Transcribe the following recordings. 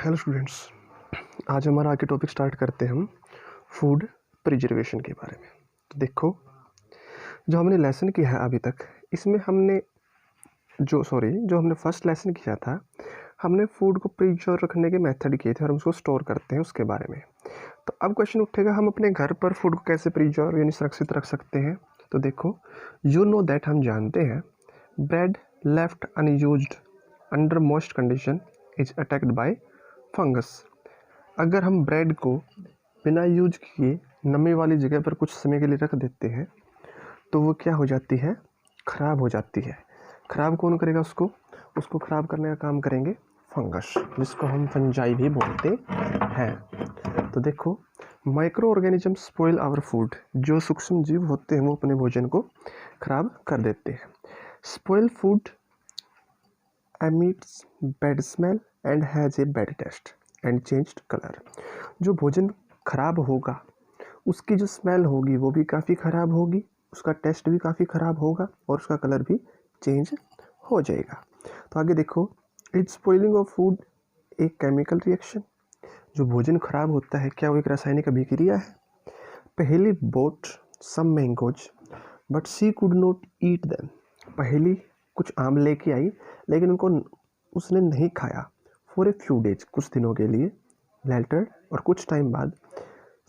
Hello students, आज हमारा आगे टॉपिक स्टार्ट करते हैं हम फूड प्रिजर्वेशन के बारे में। तो देखो, जो हमने लेसन किया है अभी तक, इसमें हमने जो हमने फर्स्ट लेसन किया था, हमने फूड को प्रिजर्व रखने के मेथड किए थे और हम उसको स्टोर करते हैं उसके बारे में। तो अब क्वेश्चन उठेगा, हम अपने घर पर फूड को कैसे प्रिजर्व यानी सुरक्षित रख सकते हैं। तो देखो, यू नो दैट हम जानते हैं, bread left unused under most condition is attacked by fungus. अगर हम ब्रेड को बिना यूज किए नमी वाली जगह पर कुछ समय के लिए रख देते हैं तो वो क्या हो जाती है, ख़राब हो जाती है। ख़राब कौन करेगा उसको ख़राब करने का काम करेंगे फंगस, जिसको हम फंजाई भी बोलते हैं। तो देखो, micro organism spoil our food. जो सूक्ष्म जीव होते हैं वो अपने भोजन को ख़राब कर देते हैं। Spoil food emits bad smell and has a bad taste and changed colour. जो भोजन खराब होगा उसकी जो स्मेल होगी वो भी काफ़ी ख़राब होगी, उसका टेस्ट भी काफ़ी ख़राब होगा और उसका कलर भी चेंज हो जाएगा। तो आगे देखो, इट स्पॉइलिंग ऑफ फूड एक केमिकल रिएक्शन। जो भोजन खराब होता है क्या वो एक रासायनिक अभिक्रिया है। पहली bought some mangoes but she could not eat them. पहली कुछ आम लेके आई लेकिन उनको उसने नहीं खाया। फॉर ए फ्यू डेज, कुछ दिनों के लिए। लेटर, और कुछ टाइम बाद,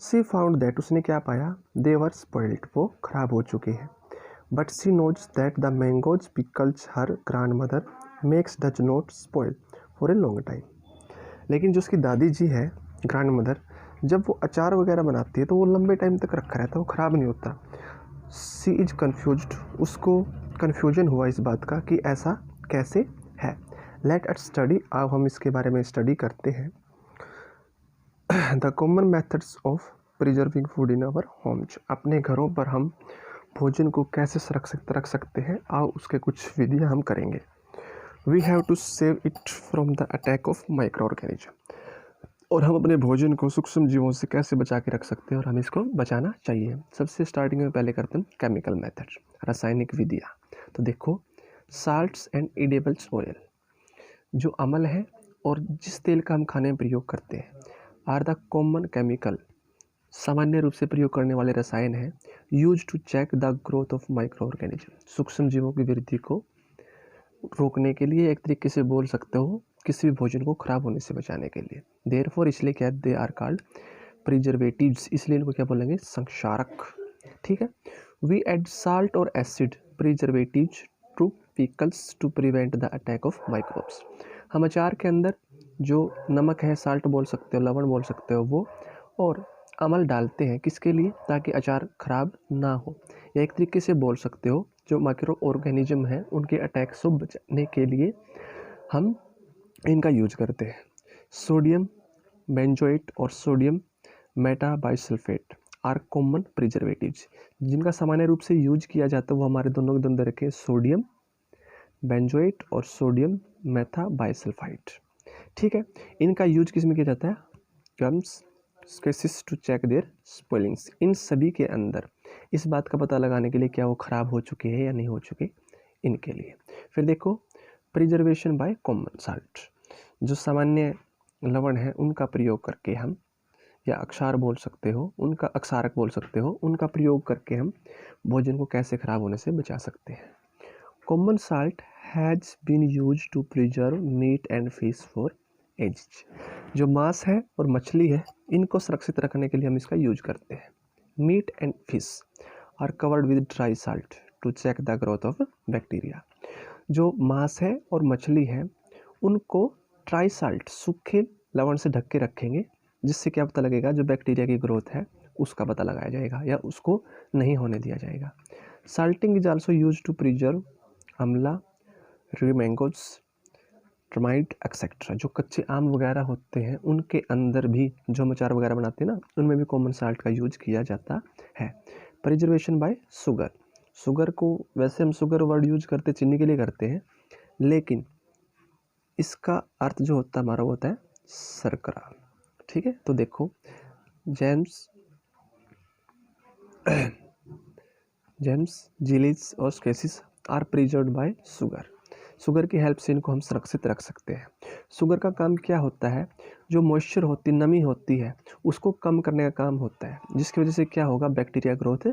सी फाउंड दैट, उसने क्या पाया, दे वर स्पॉइल्ड, वो खराब हो चुके हैं। But she knows that the mangoes pickles her grandmother makes does not spoil for a long time. लेकिन जो उसकी दादी जी है, ग्रैंड मदर, जब वो अचार वगैरह बनाती है तो वो लंबे टाइम तक रखा रहता है, वो ख़राब नहीं होता। सी इज कन्फ्यूज्ड, उसको कन्फ्यूजन हुआ इस बात का कि ऐसा कैसे है। लेट अस स्टडी, अब हम इसके बारे में स्टडी करते हैं। The common methods of preserving food in our homes. अपने घरों पर हम भोजन को कैसे सुरक्षित रख सकते हैं, आओ उसके कुछ विधियाँ हम करेंगे। We have to save it from the attack of microorganism. और हम अपने भोजन को सूक्ष्म जीवों से कैसे बचा के रख सकते हैं और हमें इसको बचाना चाहिए। सबसे स्टार्टिंग में पहले करते हैं केमिकल मेथड, रासायनिक विधियाँ। तो देखो, साल्ट्स एंड एडिबल्स ऑयल, जो अम्ल है और जिस तेल का हम खाने में प्रयोग करते हैं, आर द कॉमन केमिकल, सामान्य रूप से प्रयोग करने वाले रसायन हैं, used to check the growth of microorganism, सूक्ष्म जीवों की वृद्धि को रोकने के लिए, एक तरीके से बोल सकते हो किसी भी भोजन को खराब होने से बचाने के लिए। देयरफॉर, इसलिए क्या, दे आर कॉल्ड प्रिजर्वेटिव्स, इसलिए इनको क्या बोलेंगे, संक्षारक। ठीक है। वी एड साल्ट और acid preservatives to pickles to prevent the attack of microbes. हम अचार के अंदर जो नमक है, साल्ट बोल सकते हो, लवण बोल सकते हो, वो और अमल डालते हैं, किसके लिए, ताकि अचार खराब ना हो। या एक तरीके से बोल सकते हो जो माइक्रो ऑर्गेनिज्म है उनके अटैक से बचने के लिए हम इनका यूज करते हैं। सोडियम बेंजोएट और sodium metabisulphite are common preservatives. जिनका सामान्य रूप से यूज किया जाता है वो हमारे दोनों के अंदर रखे, सोडियम बेंजोएट और सोडियम मेटाबाइसल्फाइड। ठीक है। इनका यूज किस में किया जाता है, jams squashes to check their spoilings. इन सभी के अंदर इस बात का पता लगाने के लिए क्या वो ख़राब हो चुके हैं या नहीं हो चुके, इनके लिए। फिर देखो, प्रिजर्वेशन बाय कॉमन साल्ट, जो सामान्य लवण है उनका प्रयोग करके हम, या अक्षार बोल सकते हो, उनका अक्षारक बोल सकते हो, उनका प्रयोग करके हम भोजन को कैसे ख़राब होने से बचा सकते हैं। Common salt has been used to preserve meat and fish for age. जो मांस है और मछली है इनको सुरक्षित रखने के लिए हम इसका यूज करते हैं। Meat and fish are covered with dry salt to check the growth of bacteria. जो मांस है और मछली है उनको ड्राई साल्ट, सूखे लवण से ढक के रखेंगे, जिससे क्या पता लगेगा, जो बैक्टीरिया की ग्रोथ है उसका पता लगाया जाएगा या उसको नहीं होने दिया जाएगा। Salting is also used to preserve amla, mangoes, tamarind etcetera. जो कच्चे आम वगैरह होते हैं उनके अंदर भी जो हम अचार वगैरह बनाते हैं ना, उनमें भी कॉमन साल्ट का यूज किया जाता है। प्रिजर्वेशन बाय शुगर, शुगर को वैसे हम शुगर वर्ड यूज करते चीनी के लिए करते हैं, लेकिन इसका अर्थ जो होता है हमारा वो होता है शर्करा। ठीक है। तो देखो, जेम्स जिलीज और squashes are preserved by sugar. Sugar की हेल्प से इनको हम सुरक्षित रख सकते हैं। शुगर का काम क्या होता है, जो मॉइस्चर होती नमी होती है उसको कम करने का काम होता है, जिसकी वजह से क्या होगा, बैक्टीरिया ग्रोथ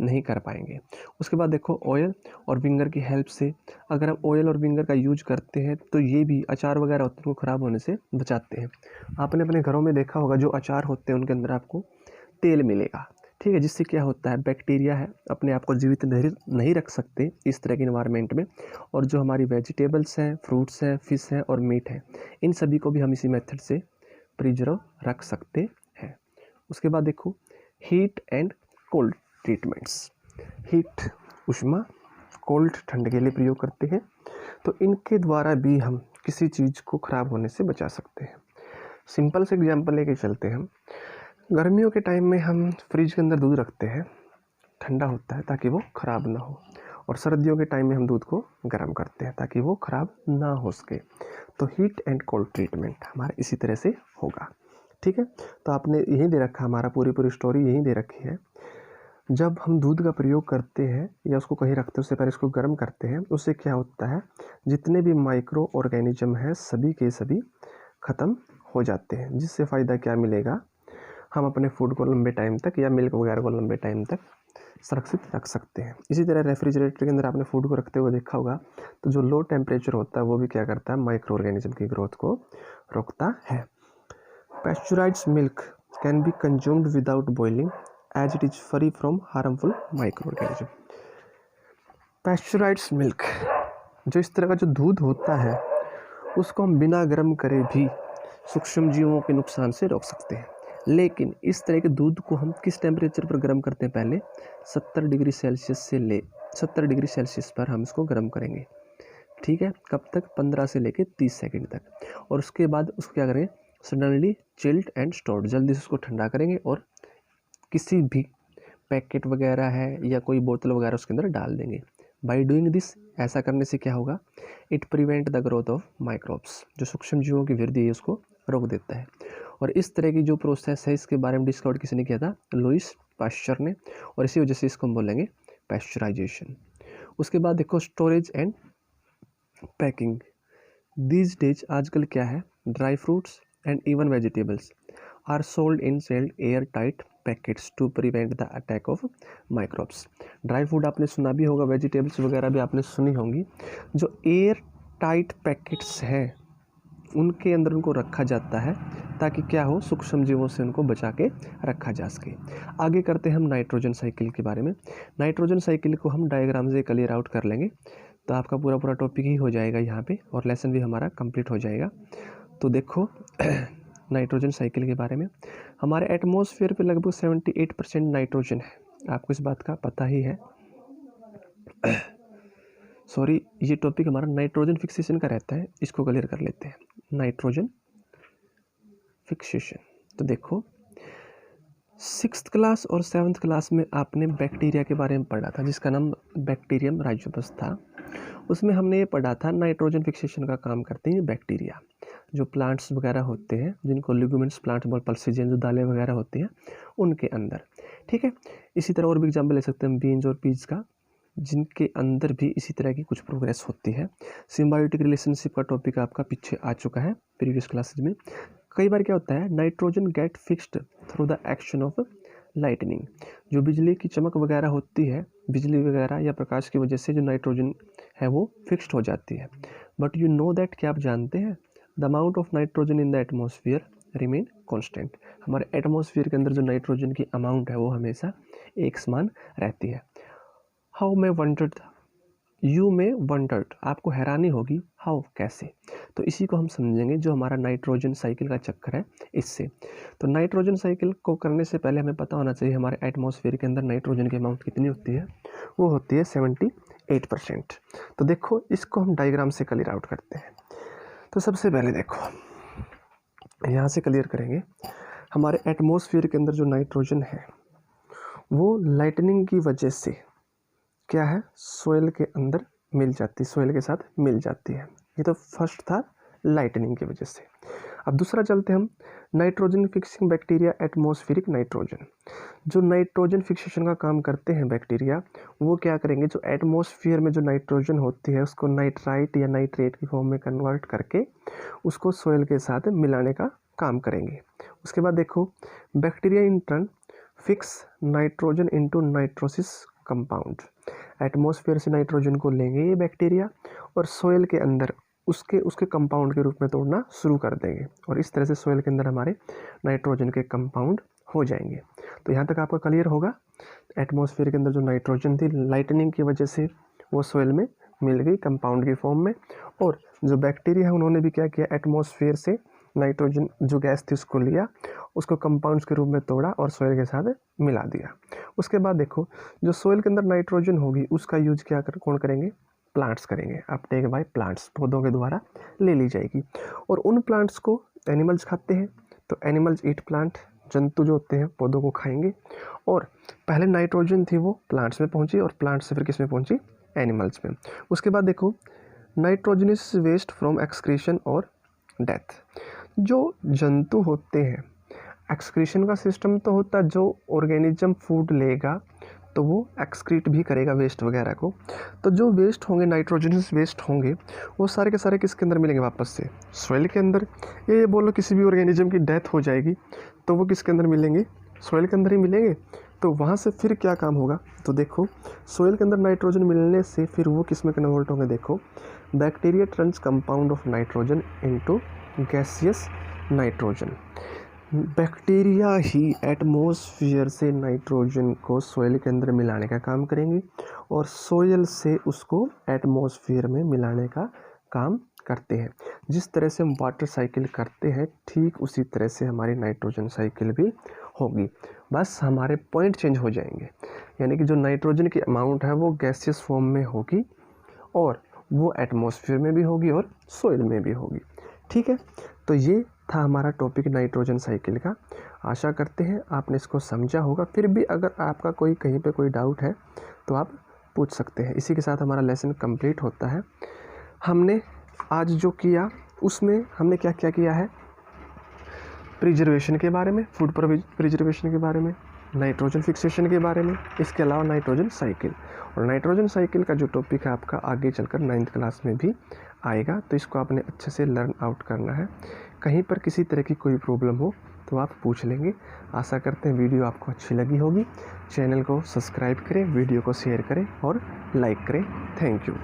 नहीं कर पाएंगे। उसके बाद देखो ऑयल और विंगर की हेल्प से, अगर हम ऑयल और विंगर का यूज करते हैं तो ये भी अचार वगैरह होते हैं उनको ख़राब होने से बचाते हैं। आपने अपने घरों में देखा होगा जो अचार होते हैं उनके अंदर आपको तेल मिलेगा, ठीक है, जिससे क्या होता है, बैक्टीरिया है अपने आप को जीवित नहीं रख सकते इस तरह के इन्वायरमेंट में, और जो हमारी वेजिटेबल्स हैं, फ्रूट्स हैं, फिश हैं और मीट है, इन सभी को भी हम इसी मेथड से प्रिजर्व रख सकते हैं। उसके बाद देखो heat and cold treatments. Heat उष्मा, कोल्ड ठंड के लिए प्रयोग करते हैं, तो इनके द्वारा भी हम किसी चीज़ को ख़राब होने से बचा सकते हैं। सिंपल से एग्जांपल लेके चलते हैं हम। गर्मियों के टाइम में हम फ्रिज के अंदर दूध रखते हैं, ठंडा होता है ताकि वो ख़राब ना हो, और सर्दियों के टाइम में हम दूध को गर्म करते हैं ताकि वो ख़राब ना हो सके। तो हीट एंड कोल्ड ट्रीटमेंट हमारा इसी तरह से होगा, ठीक है। तो आपने यही दे रखा, हमारा पूरी स्टोरी यही दे रखी है। जब हम दूध का प्रयोग करते हैं या उसको कहीं रखते हैं उससे पहले इसको गर्म करते हैं, उससे क्या होता है, जितने भी माइक्रो ऑर्गेनिज्म हैं सभी के सभी ख़त्म हो जाते हैं, जिससे फ़ायदा क्या मिलेगा, हम अपने फूड को लंबे टाइम तक या मिल्क वगैरह को लंबे टाइम तक सुरक्षित रख सकते हैं। इसी तरह रेफ्रिजरेटर के अंदर आपने फूड को रखते हुए देखा होगा, तो जो लो टेम्परेचर होता है वो भी क्या करता है, माइक्रो ऑर्गेनिज्म की ग्रोथ को रोकता है। Pasteurised milk can be consumed without boiling as it is free from harmful microorganism. Pasteurised milk, जो इस तरह का जो दूध होता है उसको हम बिना गर्म करे भी सूक्ष्म जीवों के नुकसान से रोक सकते हैं। लेकिन इस तरह के दूध को हम किस टेम्परेचर पर गर्म करते हैं, पहले 70 डिग्री सेल्सियस से 70 डिग्री सेल्सियस पर हम इसको गर्म करेंगे, ठीक है। कब तक, 15 से लेके 30 सेकंड तक। और उसके बाद उसको क्या करें, सडनली चिल्ड एंड स्टोर्ड, जल्दी से उसको ठंडा करेंगे और किसी भी पैकेट वगैरह है या कोई बोतल वगैरह उसके अंदर डाल देंगे। बाई डूइंग दिस, ऐसा करने से क्या होगा, it prevent the growth of microbes, जो सूक्ष्म जीवों की वृद्धि है उसको रोक देता है। और इस तरह की जो प्रोसेस है इसके बारे में डिस्कवर किसने किया था, लुईस पाश्चर ने, और इसी वजह से इसको हम बोलेंगे पैस्चराइजेशन। उसके बाद देखो storage and packing. These days, आजकल क्या है, dry fruits and even vegetables are sold in sealed airtight packets to prevent the attack of microbes. Dry food आपने सुना भी होगा, वेजिटेबल्स वगैरह भी आपने सुनी होंगी, जो एयर टाइट पैकेट्स हैं उनके अंदर उनको रखा जाता है ताकि क्या हो, सूक्ष्म जीवों से उनको बचा के रखा जा सके। आगे करते हैं हम नाइट्रोजन साइकिल के बारे में। नाइट्रोजन साइकिल को हम डायग्राम से क्लियर आउट कर लेंगे तो आपका पूरा टॉपिक ही हो जाएगा यहाँ पे, और लेसन भी हमारा कंप्लीट हो जाएगा। तो देखो नाइट्रोजन साइकिल के बारे में, हमारे एटमॉस्फेयर पे लगभग 78% नाइट्रोजन है, आपको इस बात का पता ही है। सॉरी, ये टॉपिक हमारा नाइट्रोजन फिक्सेशन का रहता है, इसको क्लियर कर लेते हैं। नाइट्रोजन फिक्सेशन, तो देखो 6th क्लास और 7th क्लास में आपने बैक्टीरिया के बारे में पढ़ा था जिसका नाम बैक्टीरियम राइजोपस था। उसमें हमने ये पढ़ा था नाइट्रोजन फिक्सेशन का काम करते हैं बैक्टीरिया, जो प्लांट्स वगैरह होते हैं जिनको लिगुमेंट्स प्लांट और पल्सीजेन जो दालें वगैरह होती हैं उनके अंदर, ठीक है। इसी तरह और भी एग्जाम्पल ले सकते हैं बीन्स और पीज का, जिनके अंदर भी इसी तरह की कुछ प्रोग्रेस होती है। सिम्बायोटिक रिलेशनशिप का टॉपिक आपका पीछे आ चुका है प्रीवियस क्लासेज में। कई बार क्या होता है, nitrogen get fixed through the action of lightning, जो बिजली की चमक वगैरह होती है, बिजली वगैरह या प्रकाश की वजह से जो नाइट्रोजन है वो फिक्स्ड हो जाती है। बट यू नो दैट, क्या आप जानते हैं, the amount of nitrogen in the atmosphere remain constant. हमारे एटमॉस्फेयर के अंदर जो नाइट्रोजन की अमाउंट है वो हमेशा एक समान रहती है। हाउ मे वंडर्ड, यू में वंडर्ड, आपको हैरानी होगी, हाउ कैसे, तो इसी को हम समझेंगे जो हमारा नाइट्रोजन साइकिल का चक्कर है इससे। तो नाइट्रोजन साइकिल को करने से पहले हमें पता होना चाहिए हमारे एटमॉस्फेयर के अंदर नाइट्रोजन की अमाउंट कितनी होती है, वो होती है 78%। तो देखो इसको हम डायग्राम से क्लियर आउट करते हैं। तो सबसे पहले देखो यहाँ से क्लियर करेंगे, हमारे एटमॉस्फेयर के अंदर जो नाइट्रोजन है वो लाइटनिंग की वजह से क्या है, सोयल के अंदर मिल जाती, सोयल के साथ मिल जाती है। ये तो फर्स्ट था लाइटनिंग की वजह से। अब दूसरा चलते हम, nitrogen fixing bacteria atmospheric nitrogen. जो नाइट्रोजन फिक्सेशन का काम करते हैं बैक्टीरिया, वो क्या करेंगे, जो एटमॉस्फेयर में जो नाइट्रोजन होती है उसको नाइट्राइट या नाइट्रेट की फॉर्म में कन्वर्ट करके उसको सोयल के साथ मिलाने का काम करेंगे। उसके बाद देखो, bacteria in turn fix nitrogen into nitrous compound. Atmosphere से नाइट्रोजन को लेंगे ये बैक्टीरिया और सोयल के अंदर उसके कंपाउंड के रूप में तोड़ना शुरू कर देंगे और इस तरह से सोयल के अंदर हमारे नाइट्रोजन के कंपाउंड हो जाएंगे। तो यहाँ तक आपका क्लियर होगा। एटमॉस्फेयर के अंदर जो नाइट्रोजन थी, लाइटनिंग की वजह से वो सोयल में मिल गई कंपाउंड की फॉर्म में, और जो बैक्टीरिया है उन्होंने भी क्या किया, एटमॉस्फेयर से नाइट्रोजन जो गैस थी उसको लिया, उसको कंपाउंड्स के रूप में तोड़ा और सोयल के साथ मिला दिया। उसके बाद देखो, जो सोयल के अंदर नाइट्रोजन होगी उसका यूज कौन करेंगे, प्लांट्स करेंगे। अपटेक बाय प्लांट्स, पौधों के द्वारा ले ली जाएगी और उन प्लांट्स को एनिमल्स खाते हैं। तो एनिमल्स ईट प्लांट, जंतु जो होते हैं पौधों को खाएंगे। और पहले नाइट्रोजन थी वो प्लांट्स में पहुंची और प्लांट्स से फिर किस में पहुंची, एनिमल्स में। उसके बाद देखो, नाइट्रोजनस वेस्ट फ्रॉम एक्सक्रीशन और डेथ। जो जंतु होते हैं, एक्सक्रीशन का सिस्टम तो होता है, जो ऑर्गेनिज्म फूड लेगा तो वो एक्सक्रीट भी करेगा वेस्ट वगैरह को। तो जो वेस्ट होंगे, नाइट्रोजनस वेस्ट होंगे, वो सारे के सारे किसके अंदर मिलेंगे, वापस से सॉइल के अंदर। ये बोलो किसी भी ऑर्गेनिज्म की डेथ हो जाएगी तो वो किसके अंदर मिलेंगे, सॉइल के अंदर ही मिलेंगे। तो वहाँ से फिर क्या काम होगा, तो देखो सॉइल के अंदर नाइट्रोजन मिलने से फिर वो किस में कन्वर्ट होंगे, देखो bacteria turns compound of nitrogen into gaseous nitrogen. Bacteria he atmosphere से नाइट्रोजन को सोयल के अंदर मिलाने का काम करेंगे और सोयल से उसको एटमॉस्फेयर में मिलाने का काम करते हैं। जिस तरह से हम वाटर साइकिल करते हैं ठीक उसी तरह से हमारी नाइट्रोजन साइकिल भी होगी, बस हमारे पॉइंट चेंज हो जाएंगे। यानी कि जो नाइट्रोजन की अमाउंट है वो गैसियस फॉर्म में होगी और वो एटमॉस्फेयर में भी होगी और सोयल में भी होगी। ठीक है, तो ये था हमारा टॉपिक नाइट्रोजन साइकिल का। आशा करते हैं आपने इसको समझा होगा। फिर भी अगर आपका कहीं पे कोई डाउट है तो आप पूछ सकते हैं। इसी के साथ हमारा लेसन कंप्लीट होता है। हमने आज जो किया उसमें हमने क्या क्या किया है, प्रिजर्वेशन के बारे में, फूड प्रिजर्वेशन के बारे में, नाइट्रोजन फिक्सेशन के बारे में, इसके अलावा नाइट्रोजन साइकिल। और नाइट्रोजन साइकिल का जो टॉपिक है आपका आगे चलकर 9th क्लास में भी आएगा, तो इसको आपने अच्छे से लर्न आउट करना है। कहीं पर किसी तरह की कोई प्रॉब्लम हो तो आप पूछ लेंगे। आशा करते हैं वीडियो आपको अच्छी लगी होगी। चैनल को सब्सक्राइब करें, वीडियो को शेयर करें और लाइक करें। Thank you.